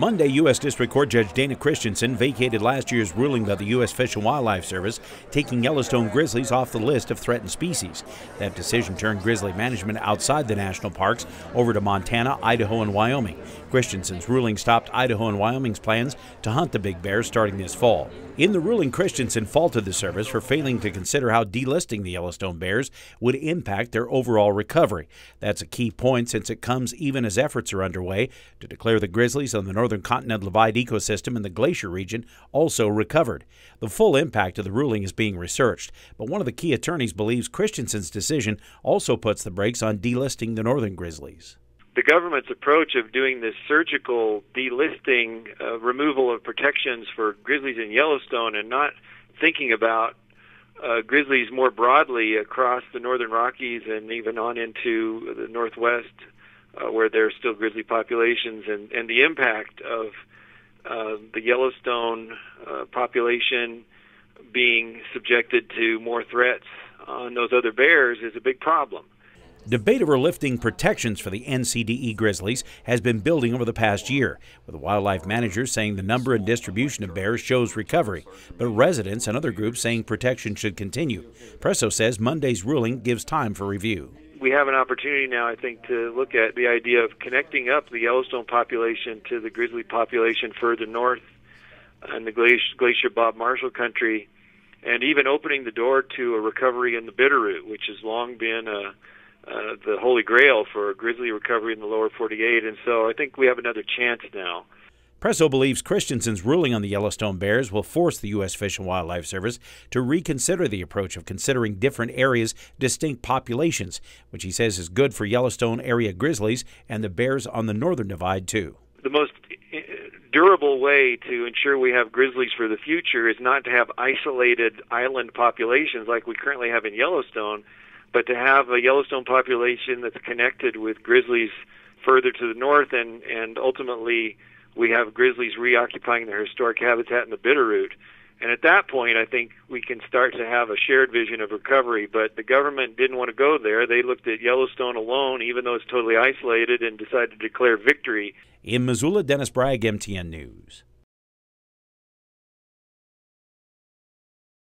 Monday, U.S. District Court Judge Dana Christensen vacated last year's ruling by the U.S. Fish and Wildlife Service, taking Yellowstone grizzlies off the list of threatened species. That decision turned grizzly management outside the national parks over to Montana, Idaho, and Wyoming. Christensen's ruling stopped Idaho and Wyoming's plans to hunt the big bears starting this fall. In the ruling, Christensen faulted the service for failing to consider how delisting the Yellowstone bears would impact their overall recovery. That's a key point since it comes even as efforts are underway to declare the grizzlies on the Northern Continental Divide ecosystem in the glacier region also recovered. The full impact of the ruling is being researched, but one of the key attorneys believes Christensen's decision also puts the brakes on delisting the northern grizzlies. The government's approach of doing this surgical delisting, removal of protections for grizzlies in Yellowstone and not thinking about grizzlies more broadly across the northern Rockies and even on into the Northwest, where there are still grizzly populations, and the impact of the Yellowstone population being subjected to more threats on those other bears is a big problem. Debate over lifting protections for the NCDE grizzlies has been building over the past year, with wildlife managers saying the number and distribution of bears shows recovery, but residents and other groups saying protection should continue. Presso says Monday's ruling gives time for review. We have an opportunity now, I think, to look at the idea of connecting up the Yellowstone population to the grizzly population further north in the Glacier Bob Marshall country, and even opening the door to a recovery in the Bitterroot, which has long been the holy grail for grizzly recovery in the lower 48, and so I think we have another chance now. Presso believes Christensen's ruling on the Yellowstone bears will force the U.S. Fish and Wildlife Service to reconsider the approach of considering different areas' distinct populations, which he says is good for Yellowstone area grizzlies and the bears on the northern divide, too. The most durable way to ensure we have grizzlies for the future is not to have isolated island populations like we currently have in Yellowstone, but to have a Yellowstone population that's connected with grizzlies further to the north, and ultimately we have grizzlies reoccupying their historic habitat in the Bitterroot. And at that point, I think we can start to have a shared vision of recovery, but the government didn't want to go there. They looked at Yellowstone alone, even though it's totally isolated, and decided to declare victory. In Missoula, Dennis Bragg, MTN News.